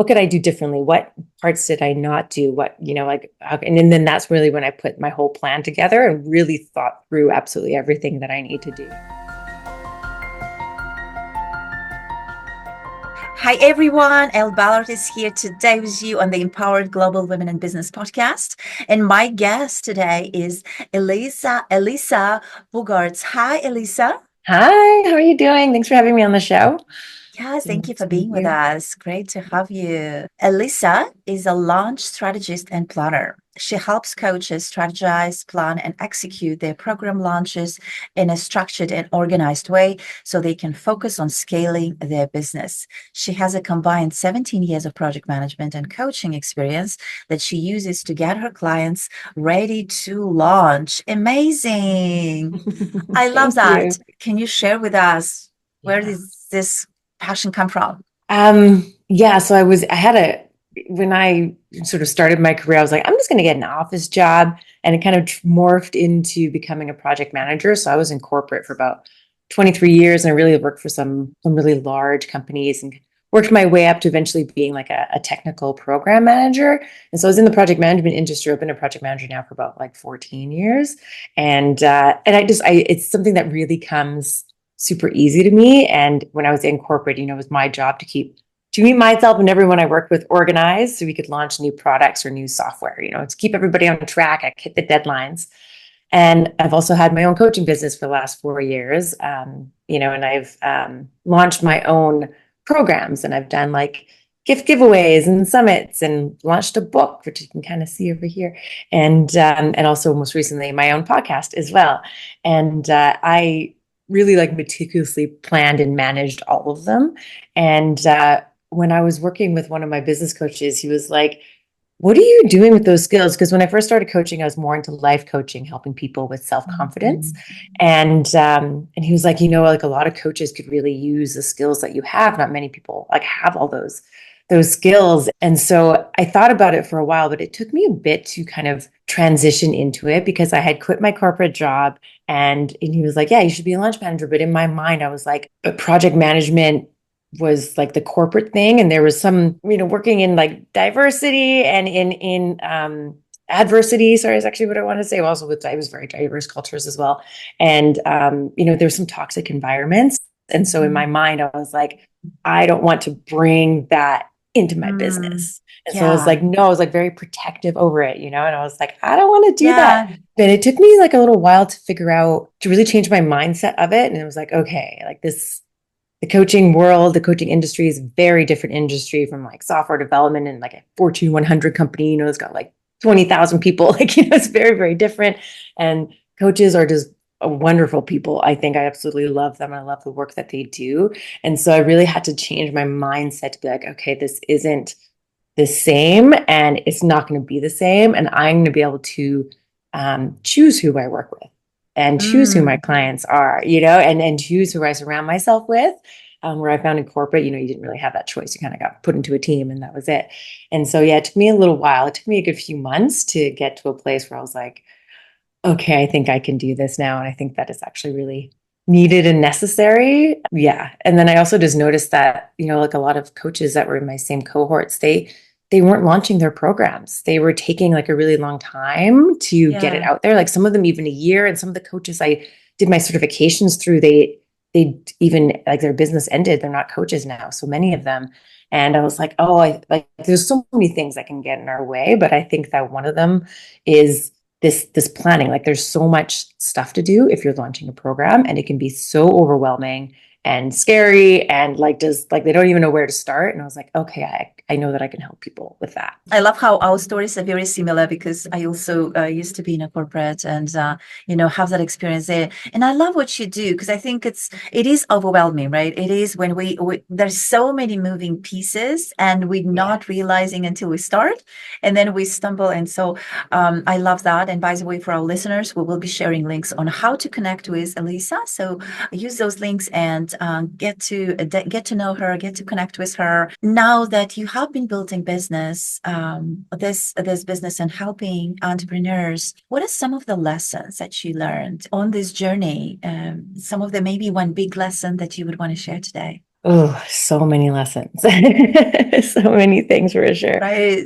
what could I do differently? What parts did I not do? What, and then that's really when I put my whole plan together and really thought through absolutely everything that I need to do. Hi everyone, Elle Ballard is here today with you on the Empowered Global Women in Business podcast. And my guest today is Elisa Boogaerts. Hi, Elisa. Hi, how are you doing? Thanks for having me on the show. Yes, thank you Nice for to meet being with you. us. Great to have you. Elisa is a launch strategist and planner. She helps coaches strategize, plan, and execute their program launches in a structured and organized way so they can focus on scaling their business. She has a combined 17 years of project management and coaching experience that she uses to get her clients ready to launch. Amazing. I love Thank that. you. Can you share with us where Yeah. does this passion come from? Yeah, so when I sort of started my career, I was like, I'm just going to get an office job. And it kind of morphed into becoming a project manager. So I was in corporate for about 23 years and I really worked for some really large companies and worked my way up to eventually being like a technical program manager. And so I was in the project management industry. I've been a project manager now for about like 14 years. And it's something that really comes super easy to me. And when I was in corporate, it was my job to keep myself and everyone I worked with organized so we could launch new products or new software, to keep everybody on track. I hit the deadlines. And I've also had my own coaching business for the last 4 years, and I've launched my own programs and I've done like gift giveaways and summits and launched a book, which you can kind of see over here. And also most recently my own podcast as well. And I really like meticulously planned and managed all of them. And when I was working with one of my business coaches, he was like, what are you doing with those skills? Because when I first started coaching, I was more into life coaching, helping people with self-confidence. And he was like, like a lot of coaches could really use the skills that you have. Not many people like have all those skills. And so I thought about it for a while, but it took me a bit to kind of transition into it because I had quit my corporate job. And he was like, yeah, you should be a launch manager. But in my mind, I was like, but project management was like the corporate thing. And there was some, working in like diversity and in adversity, sorry, is actually what I want to say. Also with, I was very diverse cultures as well. And, there's some toxic environments. And so in my mind, I was like, I don't want to bring that into my business. And so I was Yeah. like, no, I was like very protective over it, and I was like, I don't want to do Yeah. that. But it took me like a little while to figure out, to really change my mindset of it. And it was like, okay, like the coaching world, the coaching industry is a very different industry from like software development and like a Fortune 100 company, it's got like 20,000 people, like, it's very, very different. And coaches are just wonderful people. I think I absolutely love them. I love the work that they do. And so I really had to change my mindset to be like, okay, this isn't the same and it's not going to be the same. And I'm going to be able to choose who I work with and choose who my clients are, and choose who I surround myself with. Where I found in corporate, you didn't really have that choice. You kind of got put into a team and that was it. And so, yeah, it took me a little while. It took me a good few months to get to a place where I was like, okay, I think I can do this now. And I think that is actually really needed and necessary. Yeah. And then I also just noticed that, like a lot of coaches that were in my same cohorts, they weren't launching their programs. They were taking like a really long time to get it out there. Like some of them even a year. And some of the coaches I did my certifications through, they even like their business ended. They're not coaches now. So many of them. And I was like, oh, I like there's so many things that can get in our way. But I think that one of them is this planning. Like there's so much stuff to do if you're launching a program, and it can be so overwhelming and scary and like just like they don't even know where to start. And I was like, okay, I know that I can help people with that. I love how our stories are very similar because I also used to be in a corporate and have that experience there. And I love what you do because I think it is overwhelming, right? It is when we there's so many moving pieces and we're not realizing until we start, and then we stumble. And so I love that. And by the way, for our listeners, we will be sharing links on how to connect with Elisa. So use those links and get to know her, get to connect with her. Now that you have been building business, this business and helping entrepreneurs, what are some of the lessons that you learned on this journey? Some of them, maybe one big lesson that you would want to share today. Oh, so many lessons. So many things for sure. Right.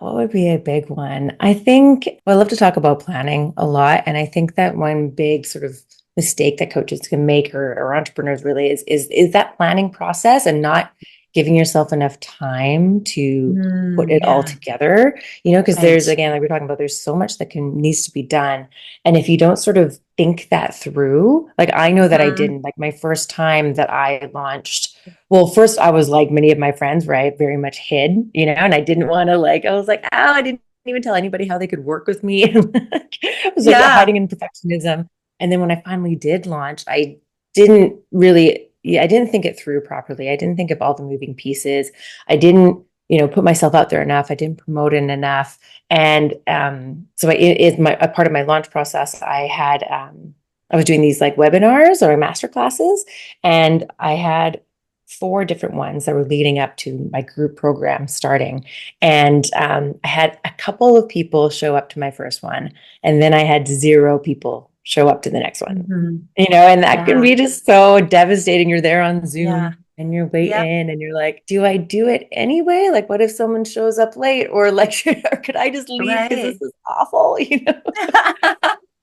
What would be a big one? I think, well, I love to talk about planning a lot. And I think that one big sort of mistake that coaches can make or entrepreneurs really is that planning process and not giving yourself enough time to put it all Yeah. together, because there's, Right. again, like we're talking about, there's so much that needs to be done. And if you don't sort of think that through, like I know that I Mhm. didn't, like my first time that I launched, well, first I was like many of my friends where I very much hid, and I didn't want to like, I was like, oh, I didn't even tell anybody how they could work with me. I was like Yeah. hiding in perfectionism. And then when I finally did launch, I didn't really, yeah, I didn't think it through properly. I didn't think of all the moving pieces. I didn't, put myself out there enough. I didn't promote it enough. And so it is a part of my launch process. I was doing these like webinars or master classes, and I had four different ones that were leading up to my group program starting. And I had a couple of people show up to my first one, and then I had zero people show up to the next one. Mhm. And that can Yeah. be just so devastating. You're there on Yeah. Zoom and you're Yep. waiting and you're like, do I do it anyway? Like, what if someone shows up late? Or like, or could I just leave because this Right. is awful,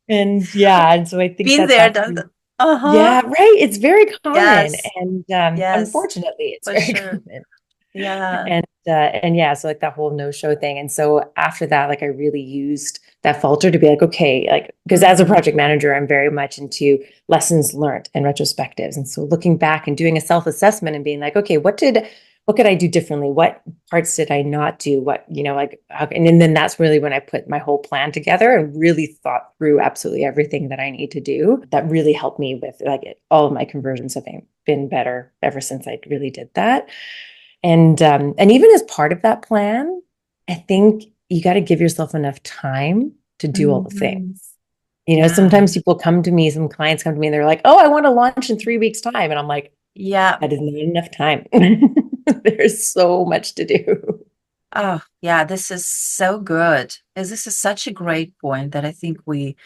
And yeah, and so I think Been that there, that's done that. Uh-huh. yeah, right. It's very common, Yes. and Yes. unfortunately, it's For very sure. common. Yeah. And yeah, so like that whole no-show thing. And so after that, like I really used that filter to be like, okay, like because as a Mhm. project manager, I'm very much into lessons learned and retrospectives. And so looking back and doing a self-assessment and being like, okay, what could I do differently? What parts did I not do? What, like, and then that's really when I put my whole plan together and really thought through absolutely everything that I need to do. That really helped me with like all of my conversions have been better ever since I really did that. And even as part of that plan, I think you got to give yourself enough time to do all the things. Mhm. Yeah. Sometimes some clients come to me and they're like, "Oh, I want to launch in 3 weeks' time," and I'm like, Yeah. "That is not enough time. There's so much to do." Oh, yeah, this is so good. This is such a great point that I think we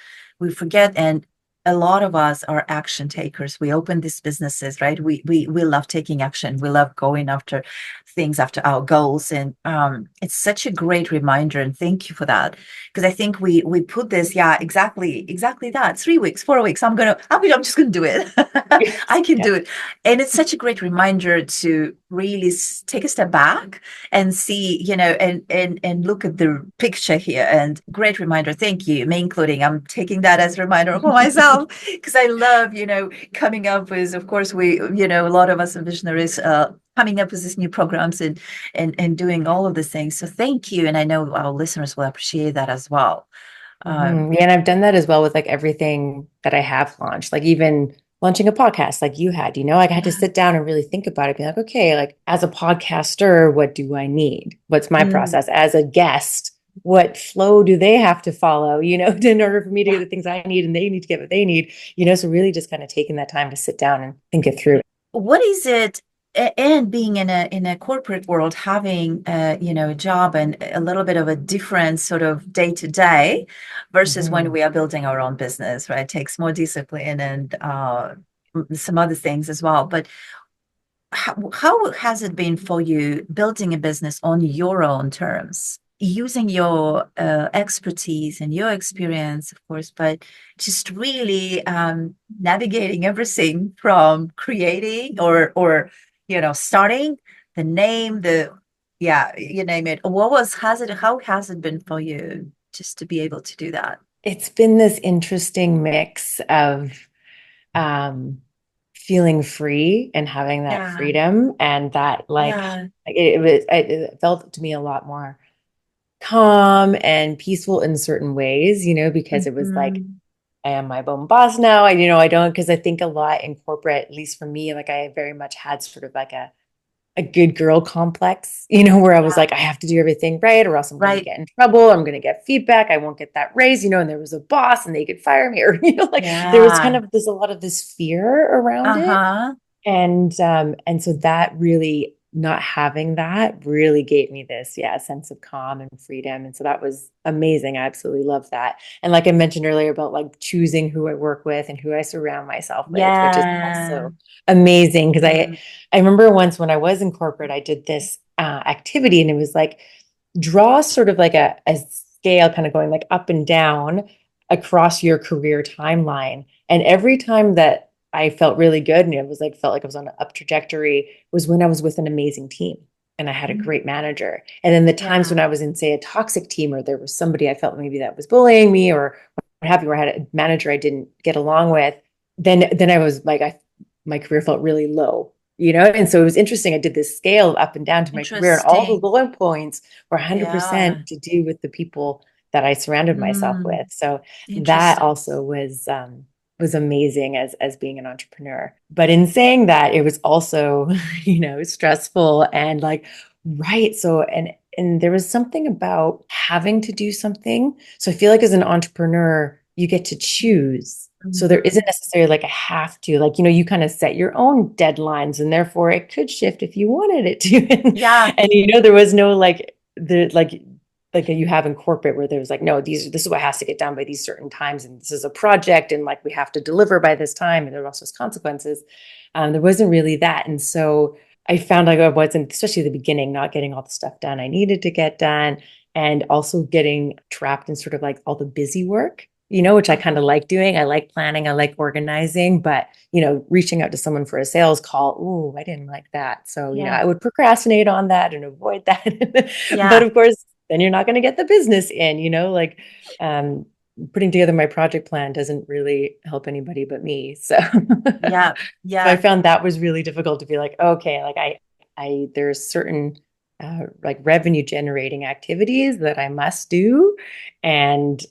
forget, and a lot of us are action takers. We open these businesses, right? We love taking action. We love going after things, after our goals, and it's such a great reminder. And thank you for that, because I think we put this, yeah, exactly that. 3 weeks, 4 weeks. I'm just gonna do it. Yes. I can Yeah. do it, and it's such a great reminder to really take a step back and see, and look at the picture here. And great reminder. Thank you. Me including. I'm taking that as a reminder for myself because I love, coming up with, of course, a lot of us are visionaries, coming up with these new programs and doing all of the things. So thank you. And I know our listeners will appreciate that as well. Um, Yeah, and I've done that as well with like everything that I have launched, like even launching a podcast like you had, like I had to yeah. sit down and really think about it, be like, okay, like as a podcaster, what do I need? What's my Mm, process? As a guest, what flow do they have to follow, in order for me to get yeah. the things I need and they need to get what they need, so really just kind of taking that time to sit down and think it through. What is it, and being in a corporate world, having a job and a little bit of a different sort of day to day versus when Mhm. we are building our own business, right? It takes more discipline and some other things as well. But how has it been for you building a business on your own terms, using your expertise and your experience, of course, but just really navigating everything from creating or starting the name, the yeah, you name it. How has it been for you just to be able to do that? It's been this interesting mix of um feeling free and having that Yeah, freedom and that yeah, it felt to me a lot more calm and peaceful in certain ways, because it was like hmm, I am my own boss now. I don't, because I think a lot in corporate, at least for me, like I very much had sort of like a good girl complex, where I was yeah, like, I have to do everything right, or else I'm going to right, get in trouble. I'm going to get feedback. I won't get that raise, and there was a boss and they could fire me, or, like there was kind yeah, of, there's a lot of this fear around it. uh-huh, And so that really not having that really gave me this, yeah, sense of calm and freedom. And so that was amazing. I absolutely love that. And like I mentioned earlier about like choosing who I work with and who I surround myself with, which is Yeah. also amazing. Because Mm, I remember once when I was in corporate, I did this activity and it was like draw sort of like a scale kind of going like up and down across your career timeline. And every time that I felt really good and it was like felt like I was on an up trajectory was when I was with an amazing team and I had a mm, great manager. And then the times yeah. when I was in, say, a toxic team or there was somebody I felt maybe that was bullying me or what have you, or I had a manager I didn't get along with, then I was like, my career felt really low, you know? And so it was interesting. I did this scale up and down to my career, and all the Interesting. low points were Yeah. 100% to do with the people that I surrounded myself Mm, with. So that interesting. also was amazing as being an entrepreneur. But in saying that, it was also, stressful and like, right. So and there was something about having to do something. So I feel like as an entrepreneur, you get to choose. So there isn't Mhm. necessarily like a have to, like, you kind of set your own deadlines and therefore it could shift if you wanted it to. Yeah. And there was no like you have in corporate where there's like, no, this is what has to get done by these certain times. And this is a project and like we have to deliver by this time. And there also has consequences. There wasn't really that. And so I found like I wasn't, especially at the beginning, not getting all the stuff done I needed to get done. And also getting trapped in sort of like all the busy work, which I kind of like doing. I like planning, I like organizing, but reaching out to someone for a sales call, ooh, I didn't like that. So, Yeah. I would procrastinate on that and avoid that. But Yeah. of course, then you're not going to get the business in, like um, putting together my project plan doesn't really help anybody but me. So, Yeah. so I Yeah. found that was really difficult to be like, okay, like there's certain like revenue generating activities that I must do. And,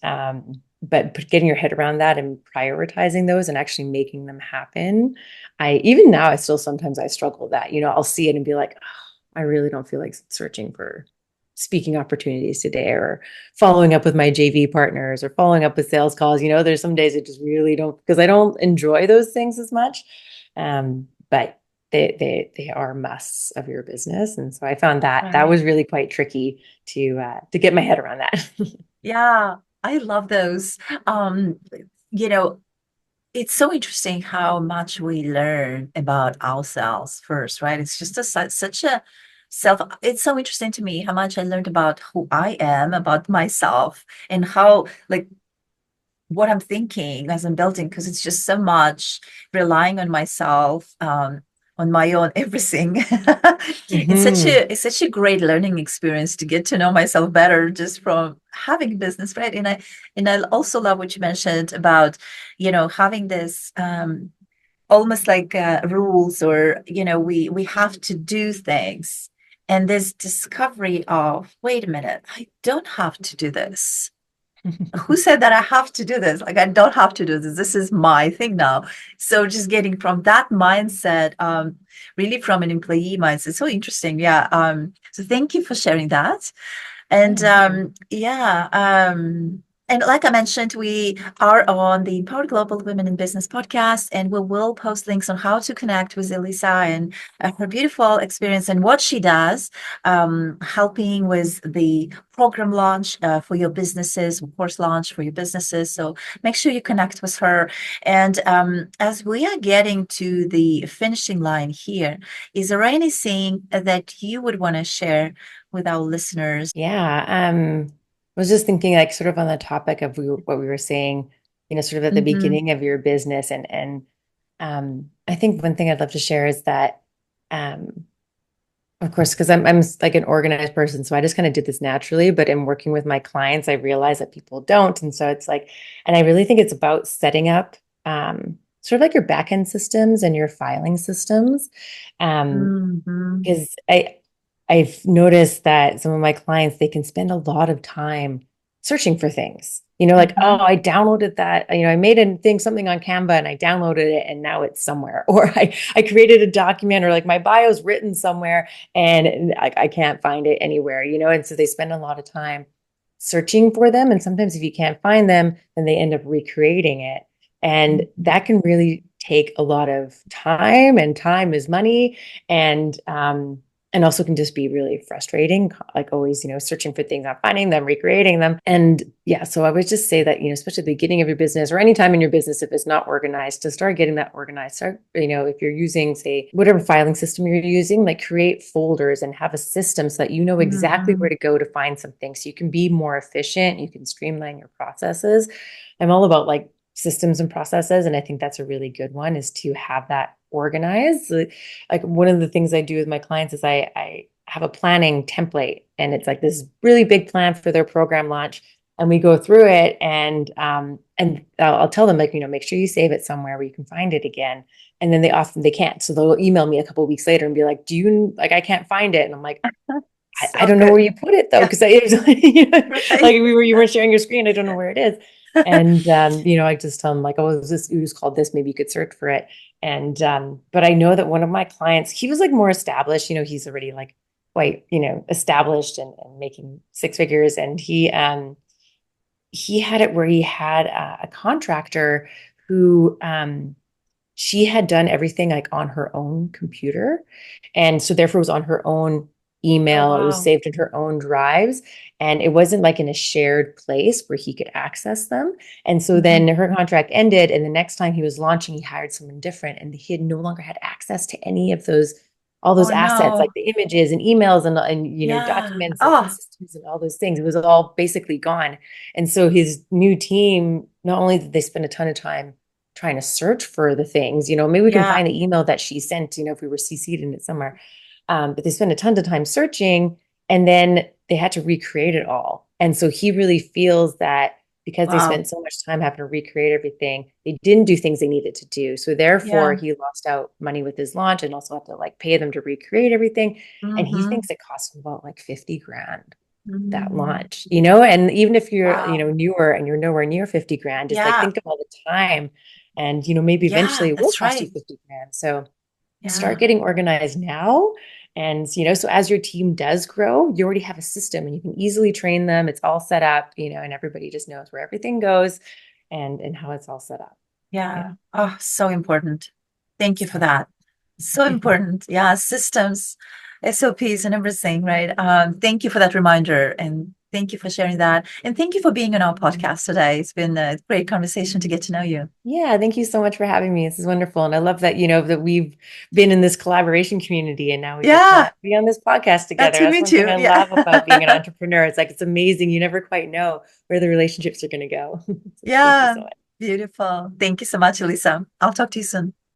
but getting your head around that and prioritizing those and actually making them happen. Even now, I still sometimes I struggle with that, I'll see it and be like, oh, I really don't feel like searching for speaking opportunities today or following up with my JV partners or following up with sales calls. There's some days I just really don't because I don't enjoy those things as much. But they are musts of your business. And so I found that Right. was really quite tricky to get my head around that. Yeah. I love those. Um, you know, it's so interesting how much we learn about ourselves first, right? It's just such a it's so interesting to me how much I learned about who I am, about myself, and how, like, what I'm thinking as I'm building, because it's just so much relying on myself, on my own everything. Mhm. It's such a great learning experience to get to know myself better just from having a business, right? And I also love what you mentioned about, having this almost like rules, or we have to do things, and this discovery of, wait a minute, I don't have to do this. Who said that I have to do this? Like, I don't have to do this. This is my thing now. So just getting from that mindset, really from an employee mindset. So interesting. Yeah. So thank you for sharing that. And Yeah. and like I mentioned, we are on the Empowered Global Women in Business podcast, and we will post links on how to connect with Elisa and her beautiful experience and what she does, helping with the program launch for your businesses, course launch for your businesses. So make sure you connect with her. And as we are getting to the finishing line here, is there anything that you would want to share with our listeners? Yeah. I was just thinking like sort of on the topic of what we were saying, sort of at the Mm-hmm. beginning of your business. And I think one thing I'd love to share is that um of course, because I'm like an organized person, so I just kind of did this naturally. But in working with my clients, I realize that people don't, and so it's like, and I really think it's about setting up sort of like your backend systems and your filing systems, um, Mm-hmm. because I've noticed that some of my clients, they can spend a lot of time searching for things. Like, oh, Mm-hmm. I downloaded that, I made a thing, something on Canva and I downloaded it and now it's somewhere. Or I created a document or like my bio's written somewhere and I can't find it anywhere, And so they spend a lot of time searching for them. And sometimes if you can't find them, then they end up recreating it. And that can really take a lot of time, and time is money. And and also can just be really frustrating, like always, searching for things, not finding them, recreating them. And yeah, so I would just say that, especially at the beginning of your business or any time in your business, if it's not organized, to start getting that organized. Start, if you're using, say, whatever filing system you're using, like create folders and have a system so that you know exactly where Mhm. to go to find something. So you can be more efficient, you can streamline your processes. I'm all about like systems and processes. And I think that's a really good one, is to have that organized. Like one of the things I do with my clients is I have a planning template, and it's like this really big plan for their program launch. And we go through it, and I'll tell them, like, make sure you save it somewhere where you can find it again. And then they can't. So they'll email me a couple of weeks later and be like, do you, like, I can't find it. And I'm like, I So don't know good. where you put it though, Yeah. because like Right. you weren't sharing your screen. I don't know where it is. And I just tell them like, oh, it was called this. Maybe you could search for it. And but I know that one of my clients, he was like more established. He's already like quite established and making six figures. And he had it where he had a contractor who she had done everything like on her own computer. And so therefore it was on her own Oh, email. It was wow. saved in her own drives. And it wasn't like in a shared place where he could access them. And so then Mhm. her contract ended. And the next time he was launching, he hired someone different. And he had no longer had access to any of all those Oh, assets, like no. the images and emails and Yeah. documents and Oh, systems and all those things. It was all basically gone. And so his new team, not only did they spend a ton of time trying to search for the things, maybe we can yeah. find the email that she sent, if we were CC'd in it somewhere. But they spent a ton of time searching, and then they had to recreate it all. And so he really feels that because they Wow. spent so much time having to recreate everything, they didn't do things they needed to do. So therefore Yeah. he lost out money with his launch and also have to like pay them to recreate everything. And he Hmm. thinks it cost him about like 50 grand that Mm. launch, and even if you're, Wow. newer and you're nowhere near 50 grand, just like Yeah. think of all the time and, maybe eventually Yeah. it will That's cost you right. 50 grand. So start Yeah. getting organized now. And, so as your team does grow, you already have a system and you can easily train them. It's all set up, and everybody just knows where everything goes and how it's all set up. Yeah. Yeah. Oh, so important. Thank you for So that. So important. Yeah. Systems, SOPs, and everything, right? Thank you for that reminder. And thank you for sharing that. And thank you for being on our podcast today. It's been a great conversation to get to know you. yeah, thank you so much for having me. This is wonderful. And I love that, that we've been in this collaboration community and now we get to Yeah. be on this podcast That together. to That's me one thing too. I Yeah. love about being an entrepreneur. It's like, it's amazing. You never quite know where the relationships are going to go. So thank you Yeah. so much. Beautiful. Thank you so much, Elisa. I'll talk to you soon.